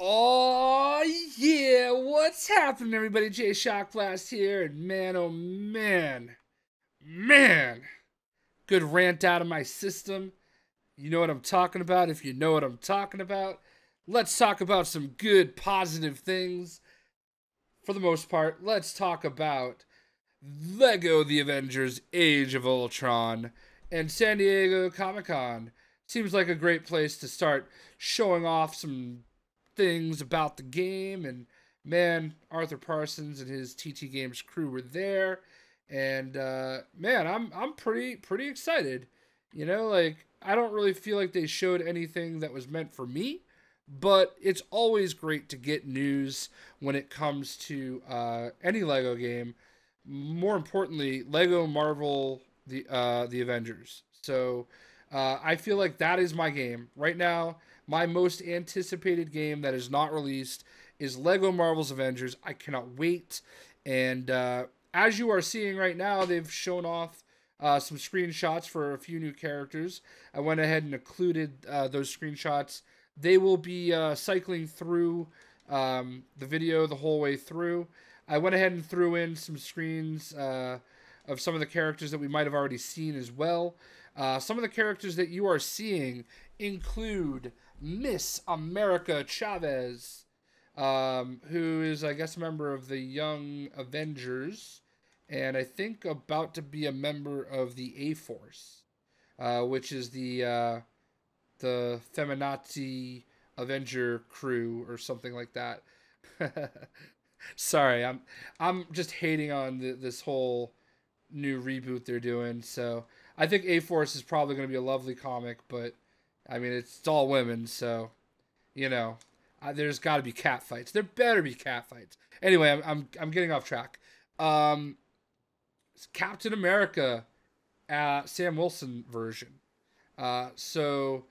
Oh yeah, what's happening, everybody? Jay Shockblast here, and man, oh man, good rant out of my system. You know what I'm talking about. If you know what I'm talking about, let's talk about some good, positive things. For the most part, let's talk about Lego: The Avengers: Age of Ultron and San Diego Comic-Con. Seems like a great place to start showing off some things about the game. And man, Arthur Parsons and his TT Games crew were there, and man, I'm pretty excited. Like I don't really feel like they showed anything that was meant for me, but it's always great to get news when it comes to any Lego game. More importantly, Lego Marvel the Avengers. So I feel like that is my game right now. My most anticipated game that is not released is Lego Marvel's Avengers. I cannot wait. And as you are seeing right now, they've shown off some screenshots for a few new characters. I went ahead and included those screenshots. They will be cycling through the video the whole way through. I went ahead and threw in some screens of some of the characters that we might have already seen as well. Some of the characters that you are seeing include Miss America Chavez, who is, I guess, a member of the Young Avengers, and I think about to be a member of the A Force, which is the feminazi Avenger crew or something like that. Sorry, I'm just hating on this whole new reboot they're doing. So I think A Force is probably going to be a lovely comic, but I mean it's all women, so you know there's got to be cat fights. There better be cat fights. Anyway, I'm getting off track. Um, Captain America, Sam Wilson version. So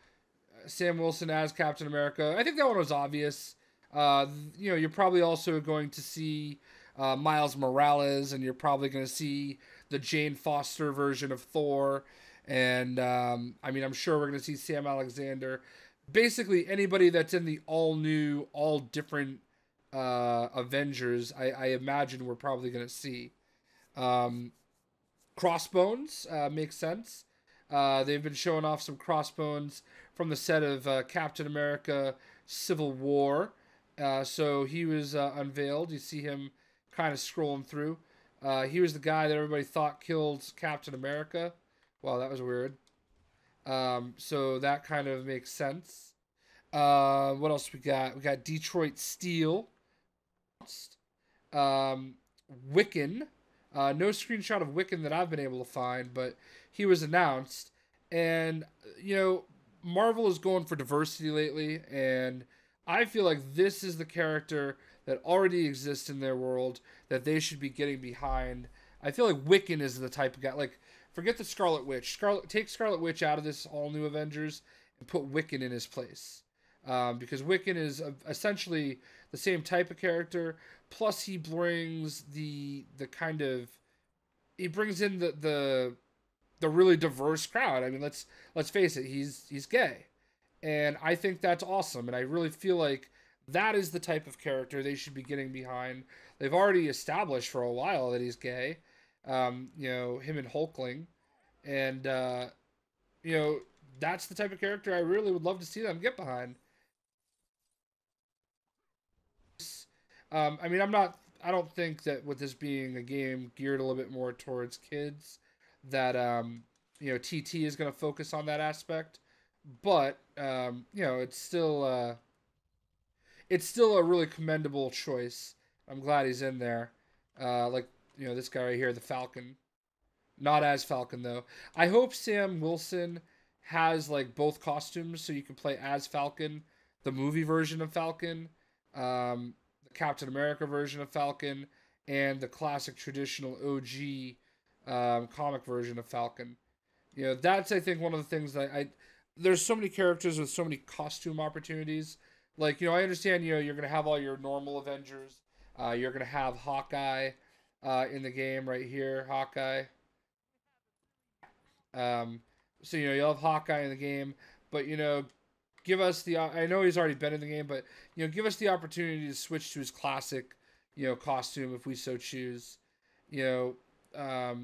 Sam Wilson as Captain America. I think that one was obvious. You're probably also going to see Miles Morales, and you're probably going to see the Jane Foster version of Thor. And I mean, I'm sure we're going to see Sam Alexander. Basically, anybody that's in the all new, all different Avengers, I imagine we're probably going to see. Um, Crossbones makes sense. They've been showing off some Crossbones from the set of Captain America Civil War. So he was unveiled. You see him kind of scrolling through. He was the guy that everybody thought killed Captain America. Wow, that was weird. So that kind of makes sense. What else we got? We got Detroit Steel. Um, Wiccan. No screenshot of Wiccan that I've been able to find, but he was announced. And, Marvel is going for diversity lately, and I feel like this is the character that already exists in their world that they should be getting behind. I feel like Wiccan is the type of guy. Like, forget the Scarlet Witch. Take Scarlet Witch out of this all new Avengers and put Wiccan in his place. Because Wiccan is essentially the same type of character. Plus, he brings the kind of he brings in the really diverse crowd. I mean, let's face it, he's gay, and I think that's awesome. And I really feel like that is the type of character they should be getting behind. They've already established for a while that he's gay. Him and Hulkling, and you know that's the type of character I really would love to see them get behind. I mean, I don't think that with this being a game geared a little bit more towards kids, that TT is going to focus on that aspect. But it's still a really commendable choice. I'm glad he's in there. This guy right here, the Falcon. Not as Falcon though. I hope Sam Wilson has like both costumes so you can play as Falcon, the movie version of Falcon, the Captain America version of Falcon, and the classic traditional OG comic version of Falcon. That's I think one of the things that I there's so many characters with so many costume opportunities. Like, I understand, you're going to have all your normal Avengers. You're going to have Hawkeye in the game right here. Hawkeye. Um, so, you'll have Hawkeye in the game. But, give us the. I know he's already been in the game, but give us the opportunity to switch to his classic, costume if we so choose. You know,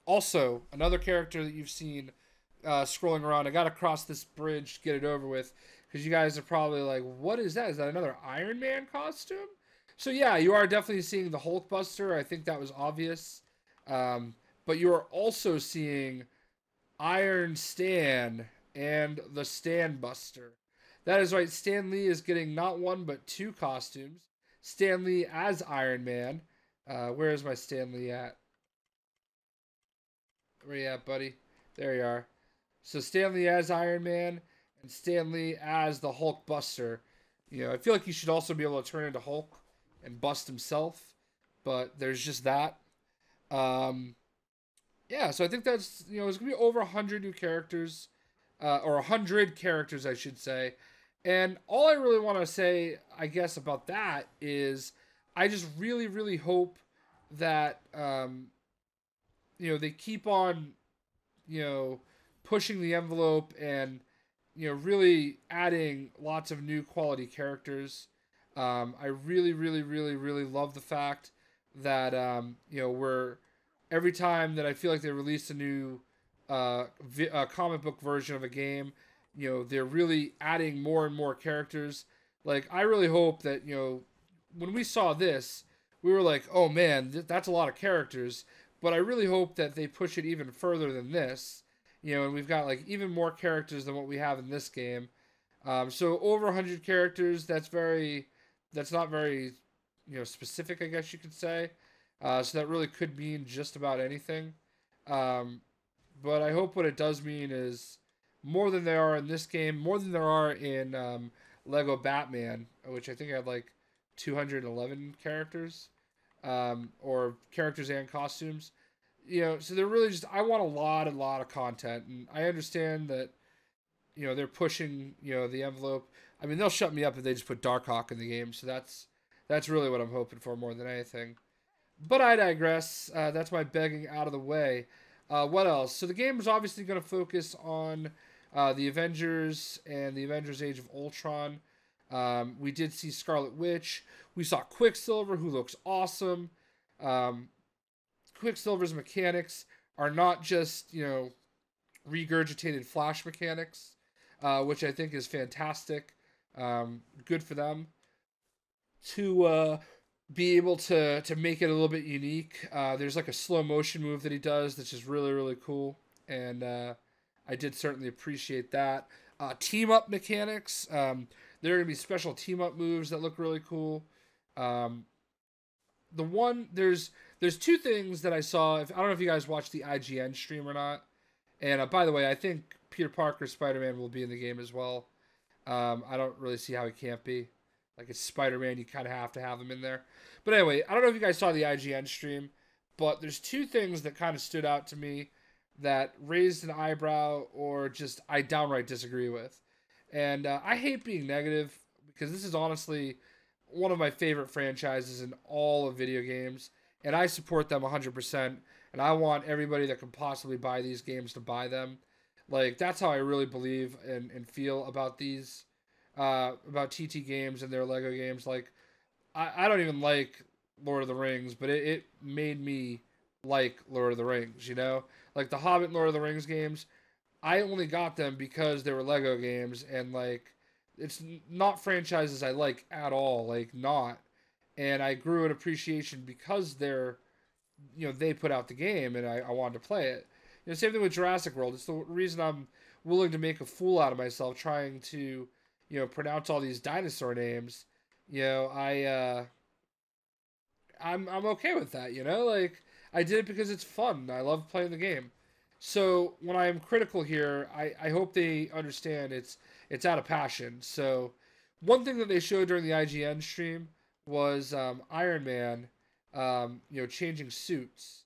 also another character that you've seen scrolling around. I got to cross this bridge to get it over with because you guys are probably like, "What is that? Is that another Iron Man costume?" So yeah, you are definitely seeing the Hulkbuster. I think that was obvious, but you are also seeing Iron Stan and the Stan Buster. That is right. Stan Lee is getting not one but two costumes. Stan Lee as Iron Man. Where is my Stan Lee at? Where you at, buddy? There you are. So Stan Lee as Iron Man and Stan Lee as the Hulk Buster. I feel like he should also be able to turn into Hulk and bust himself, but there's just that. Um, yeah, so I think that's it's gonna be over 100 new characters, or 100 characters, I should say. And all I really want to say, I guess, about that is, I just really, really hope that they keep on you know, pushing the envelope and really adding lots of new quality characters. I really, really, really, really love the fact that we're every time that I feel like they release a new comic book version of a game, they're really adding more and more characters. Like I really hope that when we saw this, we were like, oh man, that's a lot of characters. But I really hope that they push it even further than this. And we've got like even more characters than what we have in this game. So over 100 characters, that's not very, specific, I guess you could say. So that really could mean just about anything. Um, but I hope what it does mean is more than there are in this game, more than there are in Lego Batman, which I think had like 211 characters, or characters and costumes. So they're really just. I want a lot of content, and I understand that they're pushing the envelope. I mean, they'll shut me up if they just put Darkhawk in the game. So that's really what I'm hoping for more than anything. But I digress. That's my begging out of the way. What else? So the game is obviously going to focus on the Avengers and the Avengers Age of Ultron. We did see Scarlet Witch. We saw Quicksilver, who looks awesome. Um, Quicksilver's mechanics are not just, regurgitated Flash mechanics, which I think is fantastic. Good for them to be able to make it a little bit unique. There's like a slow motion move that he does that's just really, really cool. And I did certainly appreciate that. Team up mechanics. There are going to be special team up moves that look really cool. Um, there's two things that I saw. I don't know if you guys watched the IGN stream or not. And by the way, I think Peter Parker Spider-Man will be in the game as well. I don't really see how he can't be. Like it's Spider-Man, you kind of have to have him in there. But anyway, I don't know if you guys saw the IGN stream, but there's two things that kind of stood out to me that raised an eyebrow or just I downright disagree with. And I hate being negative because this is honestly one of my favorite franchises in all of video games, and I support them 100%. And I want everybody that can possibly buy these games to buy them. Like that's how I really believe and feel about these, about TT games and their Lego games. Like I don't even like Lord of the Rings, but it made me like Lord of the Rings. Like the Hobbit and Lord of the Rings games. I only got them because they were Lego games, and like it's not franchises I like at all, like not. And I grew an appreciation because they put out the game, and I wanted to play it. Same thing with Jurassic World. It's the reason I'm willing to make a fool out of myself trying to, pronounce all these dinosaur names. I'm okay with that. Like I did it because it's fun. I love playing the game. So when I'm critical here, I hope they understand it's out of passion. So one thing that they showed during the IGN stream was Iron Man, changing suits,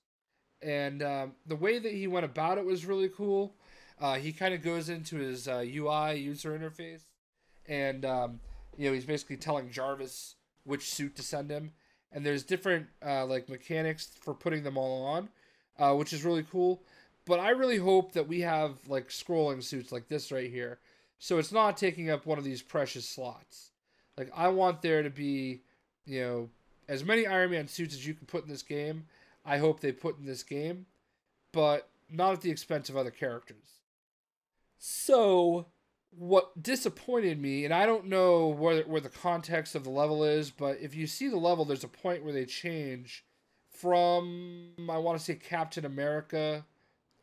and the way that he went about it was really cool. He kind of goes into his UI user interface, and he's basically telling Jarvis which suit to send him, and there's different like mechanics for putting them all on, which is really cool. But I really hope that we have like scrolling suits like this right here. So it's not taking up one of these precious slots. Like, I want there to be, as many Iron Man suits as you can put in this game. I hope they put in this game, but not at the expense of other characters. So, what disappointed me, and I don't know where the context of the level is, but if you see the level, there's a point where they change from, I want to say, Captain America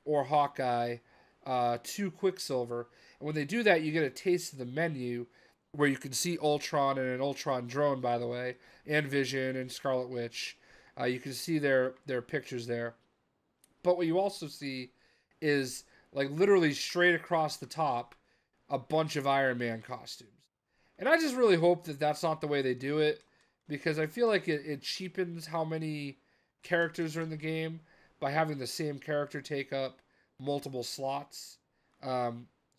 or Hawkeye to Quicksilver. And when they do that, you get a taste of the menu where you can see Ultron and an Ultron drone, by the way, and Vision and Scarlet Witch. You can see their pictures there. But what you also see is, like, literally straight across the top, a bunch of Iron Man costumes. And I just really hope that that's not the way they do it, because I feel like it cheapens how many characters are in the game by having the same character take up multiple slots.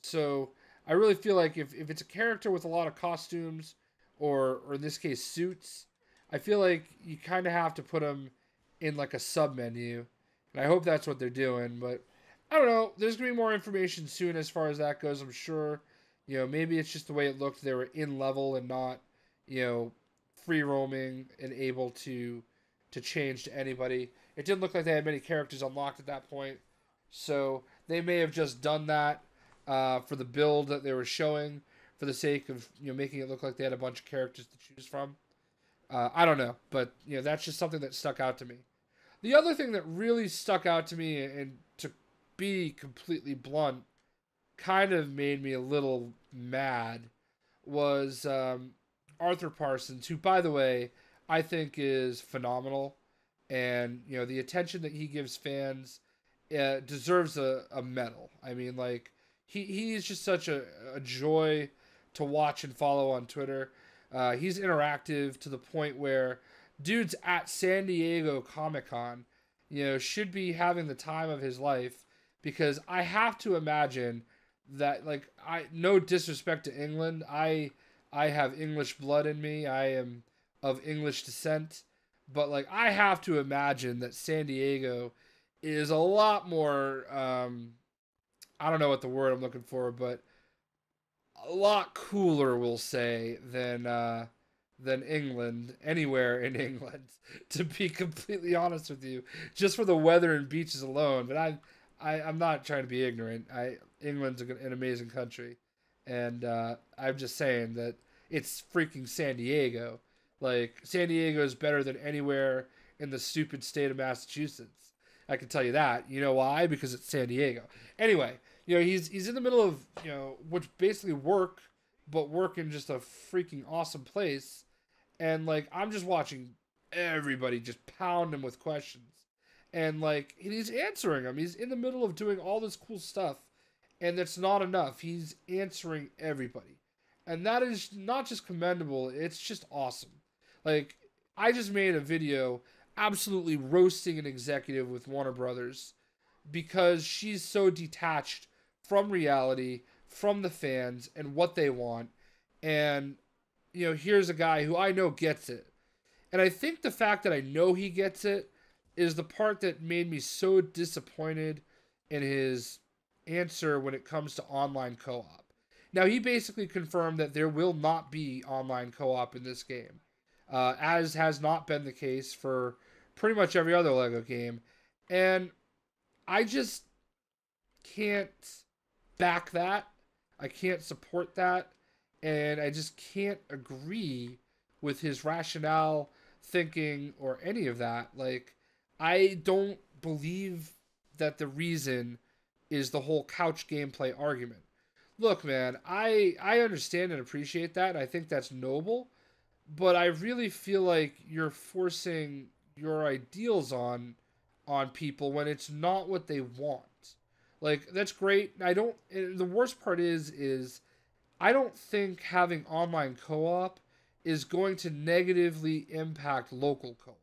So I really feel like if it's a character with a lot of costumes, or in this case suits, I feel like you kind of have to put them in like a sub menu, and I hope that's what they're doing. But I don't know. There's gonna be more information soon as far as that goes. I'm sure. Maybe it's just the way it looked. They were in level and not, free roaming and able to change to anybody. It didn't look like they had many characters unlocked at that point, so they may have just done that for the build that they were showing, for the sake of making it look like they had a bunch of characters to choose from. I don't know, but that's just something that stuck out to me. The other thing that really stuck out to me, and to be completely blunt, kind of made me a little mad, was Arthur Parsons, who, by the way, I think is phenomenal, and the attention that he gives fans deserves a medal. I mean, like, he's just such a joy to watch and follow on Twitter. He's interactive to the point where dude's at San Diego Comic-Con, should be having the time of his life, because I have to imagine that, like, no disrespect to England, I have English blood in me. I am of English descent, but, like, I have to imagine that San Diego is a lot more I don't know what the word I'm looking for, but a lot cooler, we'll say, than England, anywhere in England, to be completely honest with you, just for the weather and beaches alone. But I'm not trying to be ignorant. England's an amazing country, and I'm just saying that it's freaking San Diego. Like, San Diego is better than anywhere in the stupid state of Massachusetts. I can tell you that. You know why? Because it's San Diego. Anyway, he's in the middle of, which basically work, but work in just a freaking awesome place. And, like, I'm just watching everybody just pound him with questions. And, like, he's answering them. He's in the middle of doing all this cool stuff, and that's not enough. He's answering everybody. And that is not just commendable, it's just awesome. Like, I just made a video absolutely roasting an executive with Warner Brothers because she's so detached from reality, from the fans, and what they want. And, here's a guy who I know gets it. And I think the fact that I know he gets it is the part that made me so disappointed in his answer when it comes to online co-op. Now, he basically confirmed that there will not be online co-op in this game, as has not been the case for pretty much every other LEGO game. And I just can't back that. I can't support that. And I just can't agree with his rationale, thinking, or any of that. Like, I don't believe that the reason is the whole couch gameplay argument. Look, man, I understand and appreciate that. I think that's noble. But I really feel like you're forcing your ideals on people when it's not what they want. Like, that's great. The worst part is I don't think having online co-op is going to negatively impact local co-op.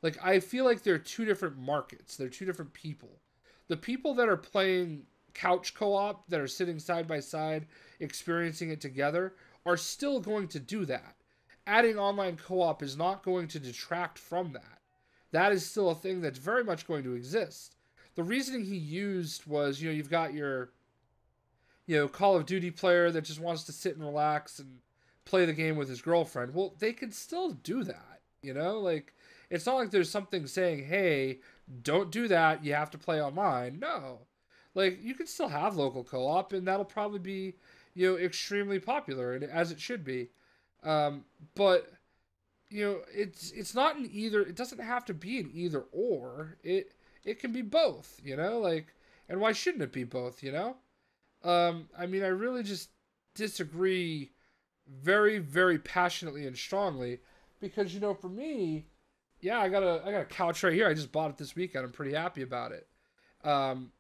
Like, I feel like they're two different markets. They're two different people. The people that are playing couch co-op, that are sitting side by side, experiencing it together, are still going to do that. Adding online co-op is not going to detract from that. That is still a thing that's very much going to exist. The reasoning he used was, you've got your Call of Duty player that just wants to sit and relax and play the game with his girlfriend. Well, they can still do that, Like, it's not like there's something saying, hey, don't do that, you have to play online. No. Like, you can still have local co-op, and that'll probably be, extremely popular, and as it should be. But it's not an either. It doesn't have to be an either or. It can be both. Like, and why shouldn't it be both? I mean, I really just disagree very, very passionately and strongly because for me, yeah, I got a couch right here. I just bought it this weekend. I'm pretty happy about it. Um,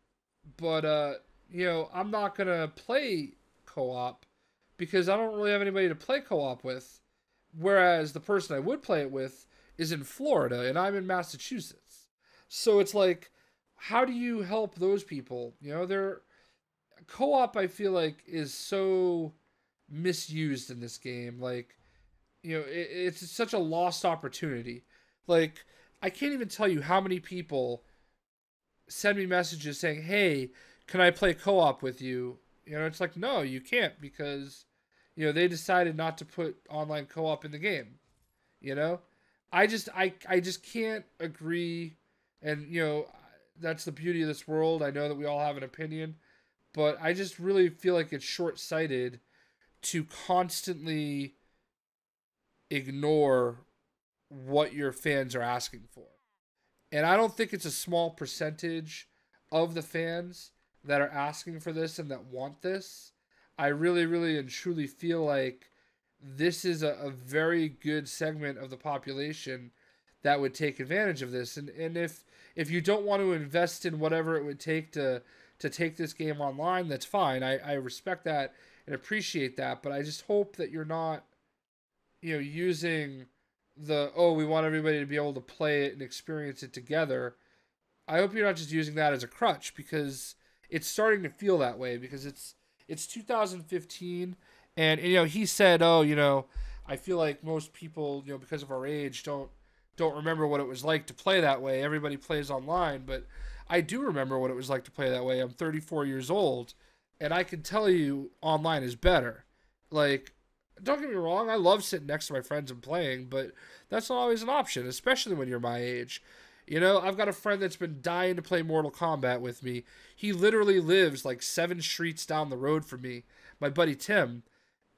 but I'm not gonna play co-op because I don't really have anybody to play co-op with. Whereas the person I would play it with is in Florida and I'm in Massachusetts. So it's like, how do you help those people? They're co-op, I feel like, is so misused in this game. Like, it's such a lost opportunity. Like, I can't even tell you how many people send me messages saying, hey, can I play co-op with you? It's like, no, you can't because, they decided not to put online co-op in the game. You know, I just can't agree. And, that's the beauty of this world. I know that we all have an opinion, but I just really feel like it's short-sighted to constantly ignore what your fans are asking for. And I don't think it's a small percentage of the fans that are asking for this and that want this. I really, really and truly feel like this is a very good segment of the population that would take advantage of this. And if you don't want to invest in whatever it would take to take this game online, that's fine. I respect that and appreciate that. But I just hope that you're not, using we want everybody to be able to play it and experience it together. I hope you're not just using that as a crutch because it's starting to feel that way because it's 2015 and he said, I feel like most people, because of our age don't remember what it was like to play that way. Everybody plays online, but I do remember what it was like to play that way. I'm 34 years old and I can tell you online is better. Like, don't get me wrong, I love sitting next to my friends and playing, but that's not always an option, especially when you're my age. I've got a friend that's been dying to play Mortal Kombat with me. He literally lives like 7 streets down the road from me, my buddy Tim,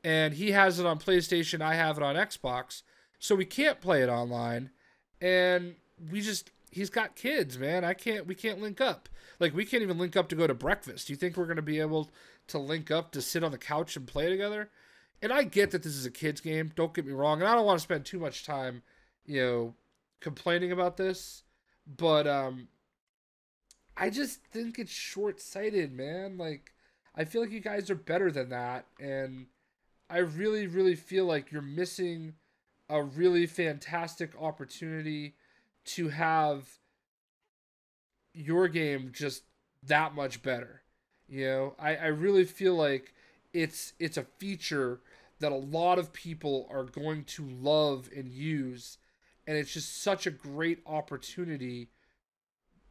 and he has it on PlayStation, I have it on Xbox, so we can't play it online, and he's got kids, man. We can't link up. Like, we can't even link up to go to breakfast. Do you think we're going to be able to link up to sit on the couch and play together? And I get that this is a kid's game, don't get me wrong, and I don't want to spend too much time, complaining about this, but I just think it's short-sighted, man. Like, I feel like you guys are better than that, and I really, really feel like you're missing a really fantastic opportunity to have your game just that much better. I really feel like it's a feature that a lot of people are going to love and use, and it's just such a great opportunity.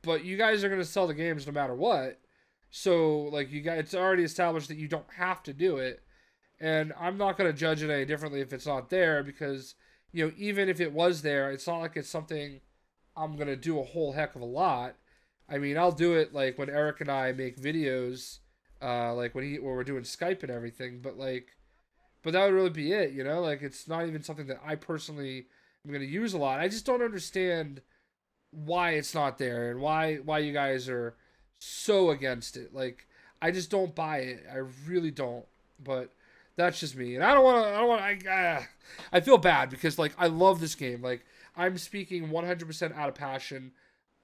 But you guys are going to sell the games no matter what, so like you guys, it's already established that you don't have to do it, and I'm not going to judge it any differently if it's not there because even if it was there, it's not like it's something I'm going to do a whole heck of a lot. I mean, I'll do it like when Eric and I make videos, like when we're doing Skype and everything, but that would really be it, Like, it's not even something that I personally am going to use a lot. I just don't understand why it's not there and why you guys are so against it. Like, I just don't buy it. I really don't. But that's just me. And I feel bad because, like, I love this game. Like, I'm speaking 100% out of passion.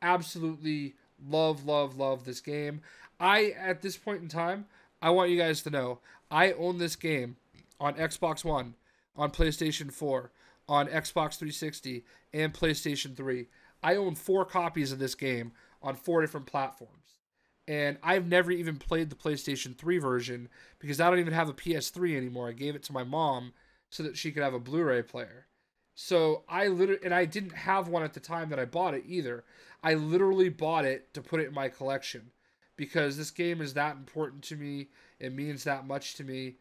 Absolutely love, love, love this game. At this point in time, I want you guys to know, I own this game on Xbox One, on PlayStation 4, on Xbox 360, and PlayStation 3. I own 4 copies of this game on 4 different platforms. And I've never even played the PlayStation 3 version because I don't even have a PS3 anymore. I gave it to my mom so that she could have a Blu-ray player. So I didn't have one at the time that I bought it either. I literally bought it to put it in my collection because this game is that important to me. It means that much to me.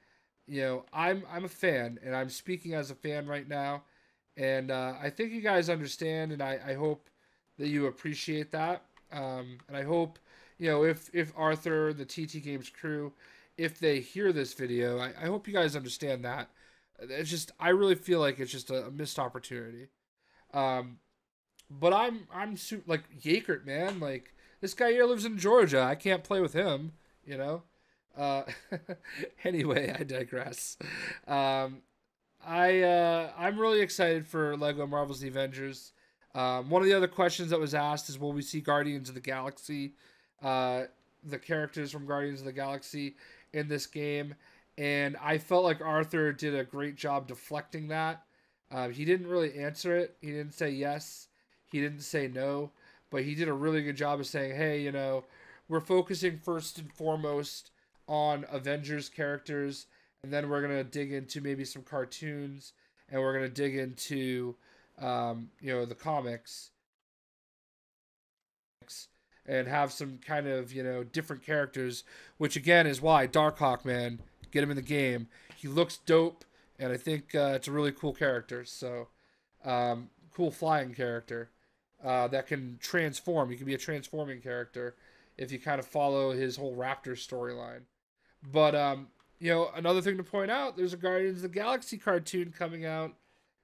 You know, I'm a fan, and I'm speaking as a fan right now, and I think you guys understand, and I hope that you appreciate that. And I hope, you know, if Arthur, the TT Games crew, if they hear this video, I hope you guys understand that. It's just I really feel like it's just a missed opportunity. Um, but like Yakert, man. Like this guy here lives in Georgia. I can't play with him. You know. Uh, anyway, I digress. Um, I'm really excited for Lego Marvel's The Avengers. One of the other questions that was asked is, will we see Guardians of the Galaxy, uh, the characters from Guardians of the Galaxy in this game? And I felt like Arthur did a great job deflecting that. He didn't really answer it. He didn't say yes. He didn't say no. But he did a really good job of saying, hey, you know, we're focusing first and foremost on Avengers characters, and then we're gonna dig into maybe some cartoons, and we're gonna dig into, you know, the comics, and have some kind of, you know, different characters. Which again is why Darkhawk, man, get him in the game. He looks dope, and I think it's a really cool character. So, cool flying character that can transform. He can be a transforming character if you kind of follow his whole Raptor storyline. But you know, another thing to point out, there's a Guardians of the Galaxy cartoon coming out.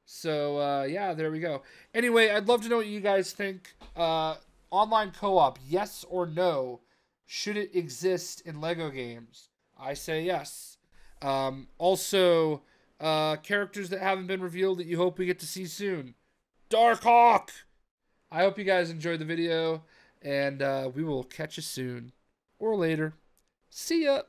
So yeah, there we go. Anyway, I'd love to know what you guys think. Online co-op, yes or no? Should it exist in Lego games? I say yes. Also, characters that haven't been revealed that you hope we get to see soon. Darkhawk! I hope you guys enjoyed the video, and we will catch you soon. Or later. See ya!